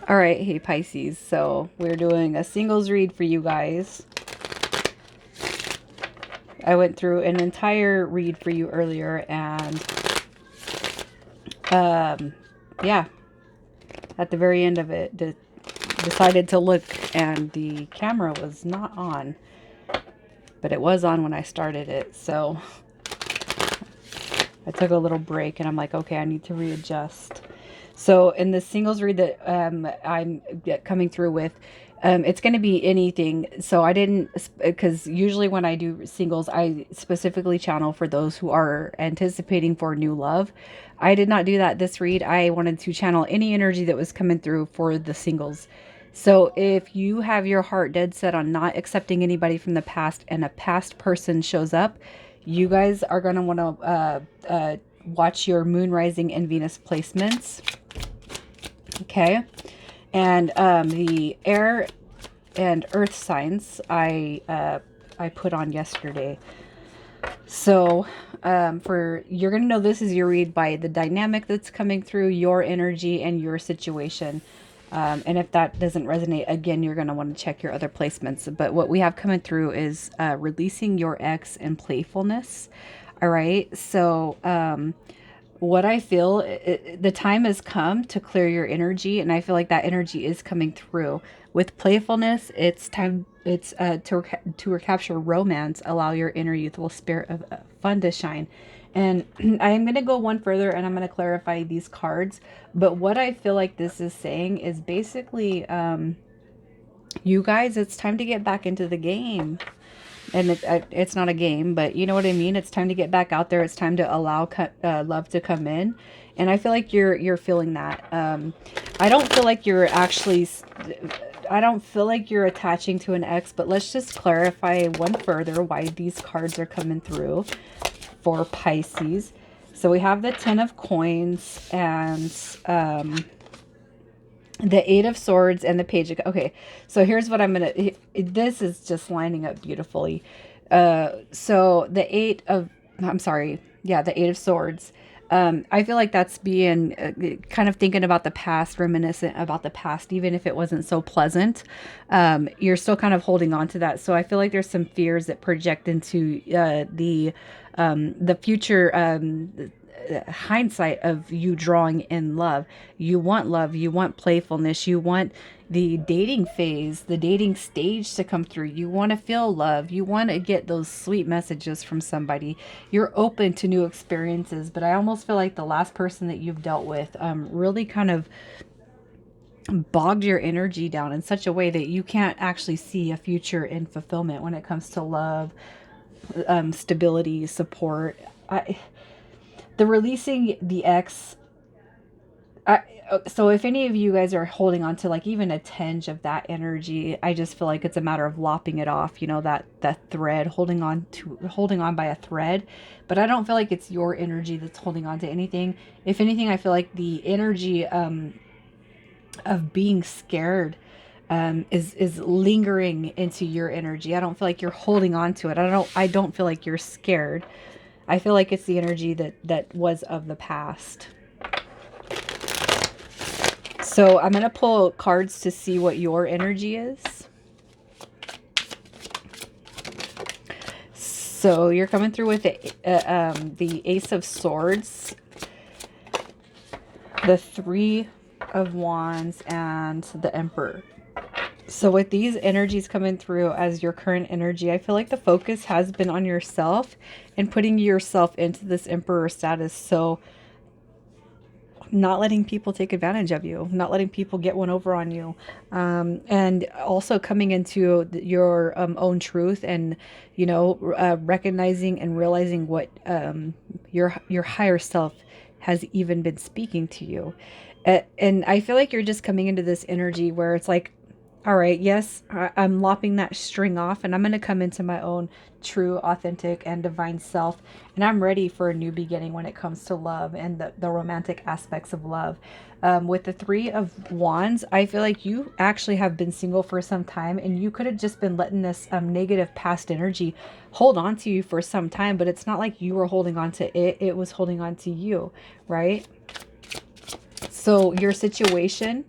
All right, hey Pisces. So we're doing a singles read for you guys. I went through an entire read for you earlier, and yeah, at the very end of it, decided to look, and the camera was not on, but it was on when I started it. So I took a little break, and I'm like, okay, I need to readjust. So in the singles read that I'm coming through with, it's going to be anything. So I didn't, because usually when I do singles, I specifically channel for those who are anticipating for new love. I did not do that this read. I wanted to channel any energy that was coming through for the singles. So if you have your heart dead set on not accepting anybody from the past, and a past person shows up, you guys are going to want to watch your moon rising and Venus placements. Okay. And the air and earth signs I put on yesterday. So you're going to know this is your read by the dynamic that's coming through, your energy and your situation. And if that doesn't resonate, again, you're going to want to check your other placements. But what we have coming through is releasing your ex and playfulness. All right. So what I feel, the time has come to clear your energy, and I feel like that energy is coming through. With playfulness, it's time. It's to recapture romance, allow your inner youthful spirit of fun to shine. And I am going to go one further, and I'm going to clarify these cards. But what I feel like this is saying is basically, you guys, it's time to get back into the game. And it's not a game, but you know what I mean. It's time to get back out there. It's time to allow love to come in, and I feel like you're feeling that. I don't feel like you're actually. I don't feel like you're attaching to an ex, but let's just clarify one further why these cards are coming through for Pisces. So we have the Ten of Coins and the Eight of Swords and the Page of... Okay, so here's what I'm going to... This is just lining up beautifully. So the Eight of... I'm sorry. Yeah, the Eight of Swords. I feel like that's being kind of thinking about the past, reminiscent about the past, even if it wasn't so pleasant. You're still kind of holding on to that. So I feel like there's some fears that project into the future, hindsight of you drawing in love. You want love, you want playfulness, you want the dating phase, the dating stage to come through. You want to feel love, you want to get those sweet messages from somebody. You're open to new experiences, but I almost feel like the last person that you've dealt with really kind of bogged your energy down in such a way that you can't actually see a future in fulfillment when it comes to love, stability, support. The releasing the ex. So if any of you guys are holding on to like even a tinge of that energy, I just feel like it's a matter of lopping it off. You know, that thread, holding on by a thread. But I don't feel like it's your energy that's holding on to anything. If anything, I feel like the energy of being scared is lingering into your energy. I don't feel like you're holding on to it. I don't feel like you're scared. I feel like it's the energy that was of the past. So I'm going to pull cards to see what your energy is. So you're coming through with the Ace of Swords, the Three of Wands, and the Emperor. So with these energies coming through as your current energy, I feel like the focus has been on yourself and putting yourself into this Emperor status. So not letting people take advantage of you, not letting people get one over on you, and also coming into your own truth, and recognizing and realizing what your higher self has even been speaking to you. And I feel like you're just coming into this energy where it's like, all right, yes, I'm lopping that string off, and I'm going to come into my own true, authentic, and divine self. And I'm ready for a new beginning when it comes to love and the romantic aspects of love. With the Three of Wands, I feel like you actually have been single for some time, and you could have just been letting this negative past energy hold on to you for some time. But it's not like you were holding on to it. It was holding on to you, right? So your situation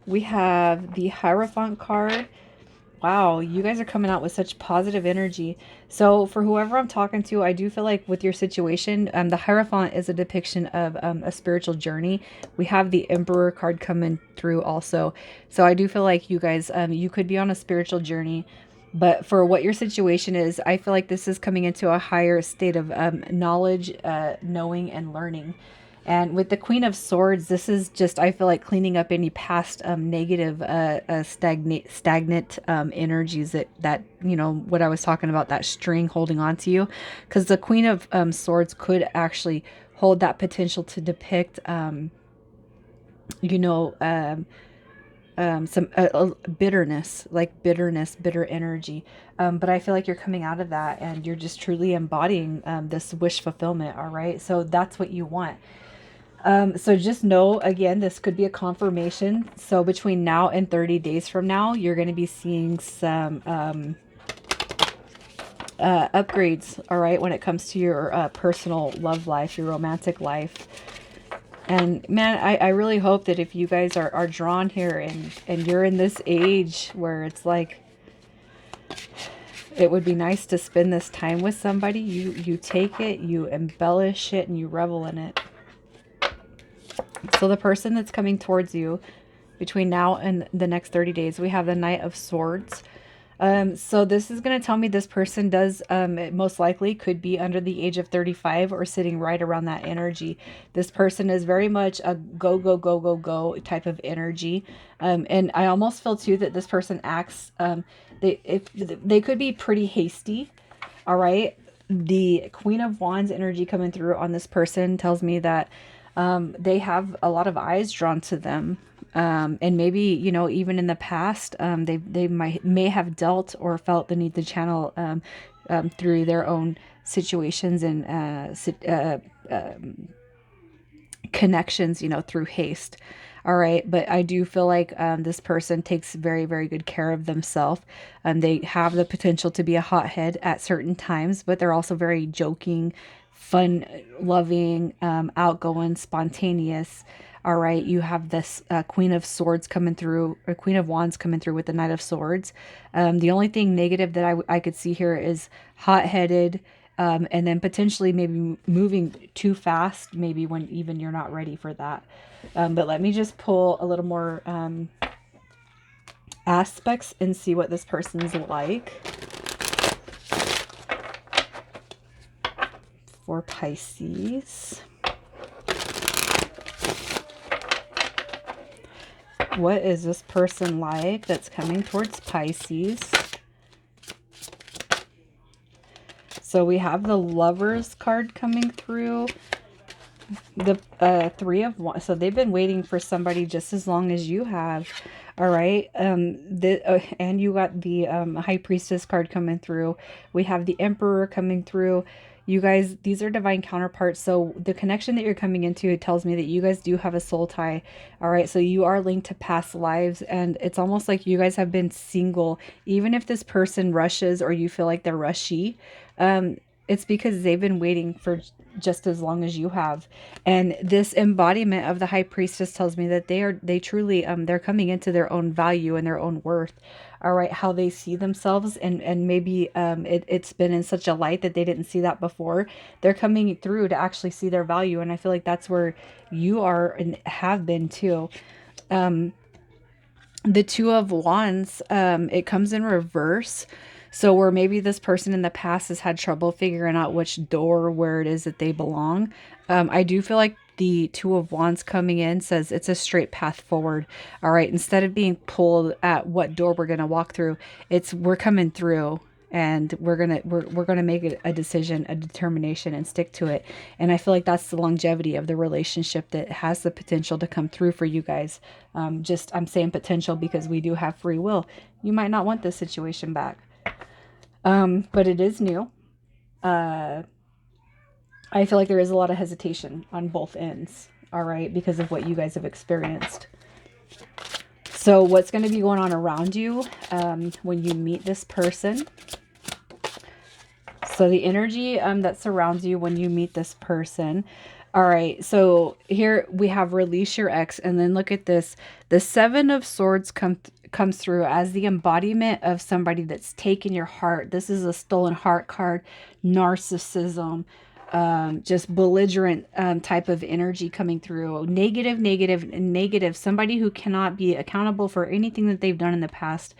We have the Hierophant card. Wow, you guys are coming out with such positive energy. So for whoever I'm talking to, I do feel like with your situation, the Hierophant is a depiction of a spiritual journey. We have the Emperor card coming through also. So I do feel like you guys, you could be on a spiritual journey. But for what your situation is, I feel like this is coming into a higher state of knowledge, knowing, and learning. And with the Queen of Swords, this is just, I feel like cleaning up any past negative, stagnant energies that, you know, what I was talking about, that string holding on to you. Because the Queen of Swords could actually hold that potential to depict, you know, some bitterness, like bitter energy. But I feel like you're coming out of that and you're just truly embodying this wish fulfillment. All right. So that's what you want. So just know, again, this could be a confirmation. So between now and 30 days from now, you're going to be seeing some upgrades, all right, when it comes to your personal love life, your romantic life. And man, I really hope that if you guys are drawn here and you're in this age where it's like, it would be nice to spend this time with somebody, you take it, you embellish it, and you revel in it. So the person that's coming towards you between now and the next 30 days, we have the Knight of Swords. So this is going to tell me this person does, it most likely could be under the age of 35 or sitting right around that energy. This person is very much a go, go, go, go, go type of energy. And I almost feel too that this person acts, they could be pretty hasty. All right. The Queen of Wands energy coming through on this person tells me that they have a lot of eyes drawn to them. And maybe, you know, even in the past, they may have dealt or felt the need to channel through their own situations and connections, you know, through haste. All right. But I do feel like this person takes very, very good care of themselves. They have the potential to be a hothead at certain times, but they're also very joking, fun, loving, outgoing, spontaneous. All right. You have this Queen of Swords coming through, or Queen of Wands coming through with the Knight of Swords. The only thing negative that I could see here is hot-headed, and then potentially maybe moving too fast, maybe when even you're not ready for that. But let me just pull a little more aspects and see what this person's like for Pisces. What is this person like that's coming towards Pisces? So we have the Lovers card coming through. The Three of Wands. So they've been waiting for somebody just as long as you have. All right. And you got the High Priestess card coming through. We have the Emperor coming through. You guys, these are divine counterparts. So the connection that you're coming into, it tells me that you guys do have a soul tie. All right. So you are linked to past lives. And it's almost like you guys have been single. Even if this person rushes or you feel like they're rushy, it's because they've been waiting for just as long as you have. And this embodiment of the High Priestess tells me that they truly, they're coming into their own value and their own worth. All right. How they see themselves. And maybe, it's been in such a light that they didn't see that before. They're coming through to actually see their value. And I feel like that's where you are and have been too. The Two of Wands, it comes in reverse. So where maybe this person in the past has had trouble figuring out which door, where it is that they belong. I do feel like the Two of Wands coming in says it's a straight path forward. All right. Instead of being pulled at what door we're going to walk through, we're coming through and we're going to make a decision, a determination, and stick to it. And I feel like that's the longevity of the relationship that has the potential to come through for you guys. I'm saying potential because we do have free will. You might not want this situation back. But it is new. I feel like there is a lot of hesitation on both ends, all right, because of what you guys have experienced. So what's going to be going on around you when you meet this person? So the energy that surrounds you when you meet this person, All right, so here we have release your ex, and then look at this. The Seven of Swords comes through as the embodiment of somebody that's taken your heart. This is a stolen heart card, narcissism, just belligerent type of energy coming through. Negative, negative, negative. Somebody who cannot be accountable for anything that they've done in the past.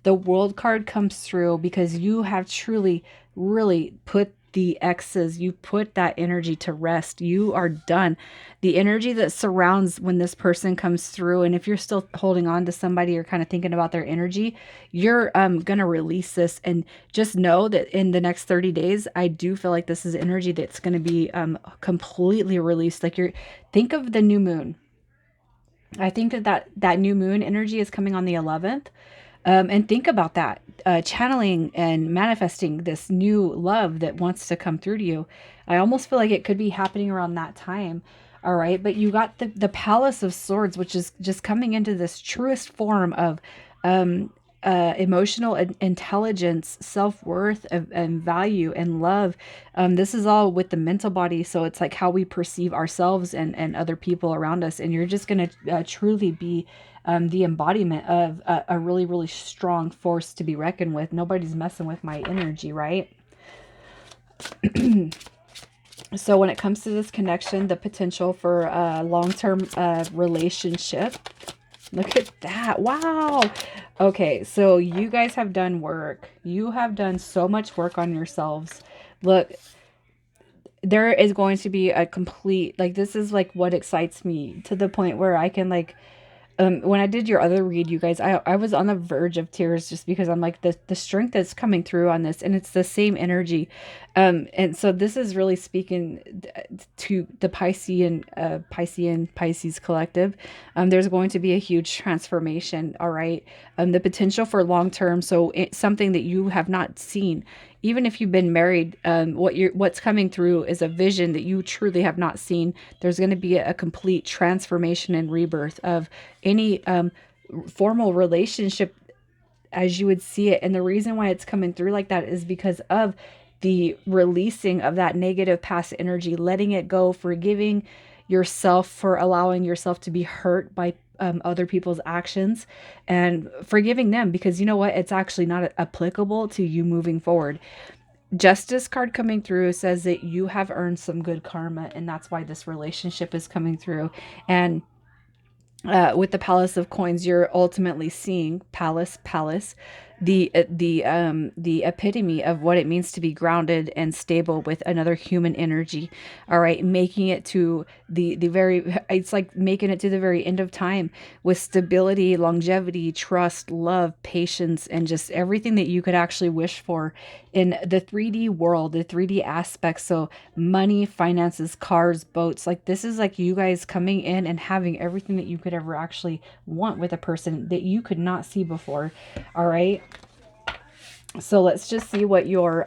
The World card comes through because you have truly, really put the X's, you put that energy to rest. You are done. The energy that surrounds when this person comes through, and if you're still holding on to somebody or kind of thinking about their energy, you're going to release this. And just know that in the next 30 days, I do feel like this is energy that's going to be completely released. Like think of the new moon. I think that new moon energy is coming on the 11th. And think about that, channeling and manifesting this new love that wants to come through to you. I almost feel like it could be happening around that time. All right. But you got the Palace of Swords, which is just coming into this truest form of um, emotional intelligence, self-worth, and value and love. This is all with the mental body. So it's like how we perceive ourselves and other people around us. And you're just going to truly be the embodiment of a really, really strong force to be reckoned with. Nobody's messing with my energy, right? So when it comes to this connection, the potential for a long-term relationship, look at that. Wow. Okay, so you guys have done work. You have done so much work on yourselves. Look, there is going to be a complete, like, this is like what excites me to the point where I can like when I did your other read, you guys, I was on the verge of tears just because I'm like the strength that's coming through on this, and it's the same energy. And so this is really speaking to the Pisces collective. There's going to be a huge transformation. All right. The potential for long term. So it's something that you have not seen. Even if you've been married, what's coming through is a vision that you truly have not seen. There's going to be a complete transformation and rebirth of any formal relationship as you would see it. And the reason why it's coming through like that is because of the releasing of that negative past energy, letting it go, forgiving yourself for allowing yourself to be hurt by other people's actions, and forgiving them because you know what? It's actually not applicable to you moving forward. Justice card coming through says that you have earned some good karma, and that's why this relationship is coming through. And with the Palace of Coins, you're ultimately seeing palace, the epitome of what it means to be grounded and stable with another human energy. All right, making it to the very, it's like making it to the very end of time with stability, longevity, trust, love, patience, and just everything that you could actually wish for in the 3D world, the 3D aspects. So money, finances, cars, boats, like this is like you guys coming in and having everything that you could ever actually want with a person that you could not see before. All right. So let's just see what your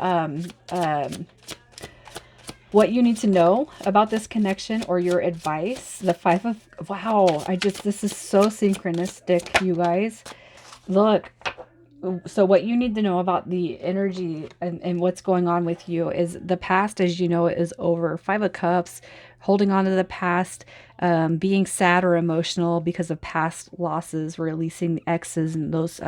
what you need to know about this connection or your advice. The Five of, wow, this is so synchronistic, you guys. Look, so what you need to know about the energy and what's going on with you is the past, as you know, is over. Five of Cups, holding on to the past, being sad or emotional because of past losses, releasing the exes and those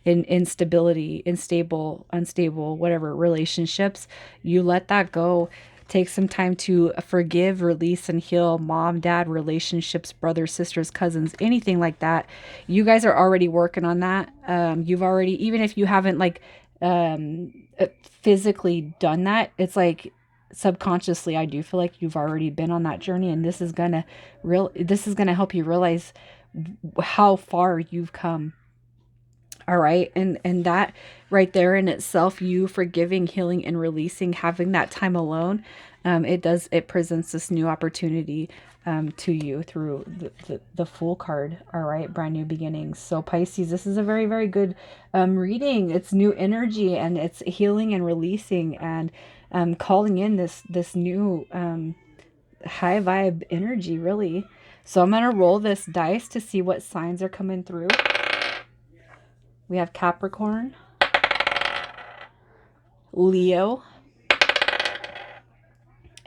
instability, unstable, whatever relationships. You let that go. Take some time to forgive, release, and heal mom, dad relationships, brothers, sisters, cousins, anything like that. You guys are already working on that. You've already, even if you haven't like physically done that, it's like subconsciously, I do feel like you've already been on that journey, and this is gonna help you realize how far you've come. All right. And that right there in itself, you forgiving, healing, and releasing, having that time alone, it presents this new opportunity to you through the Fool card. All right. Brand new beginnings. So Pisces, this is a very, very good reading. It's new energy, and it's healing and releasing, and calling in this new high vibe energy, really. So I'm going to roll this dice to see what signs are coming through. We have Capricorn, Leo,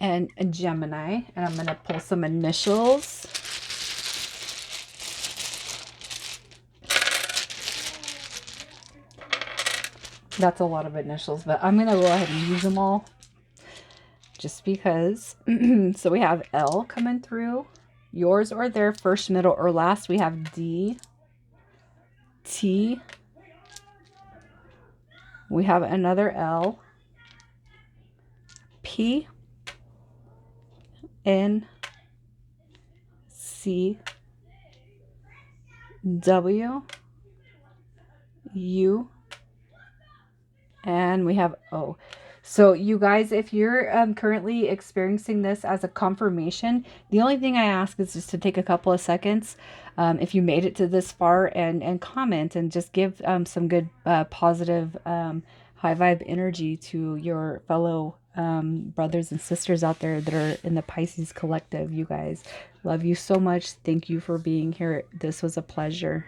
and a Gemini. And I'm going to pull some initials. That's a lot of initials, but I'm going to go ahead and use them all just because. So we have L coming through. Yours or their first, middle, or last. We have D, T. We have another L, P, N, C, W, U, and we have O. So you guys, if you're currently experiencing this as a confirmation, the only thing I ask is just to take a couple of seconds, if you made it to this far, and comment and just give some good positive high vibe energy to your fellow brothers and sisters out there that are in the Pisces collective. You guys, love you so much. Thank you for being here. This was a pleasure.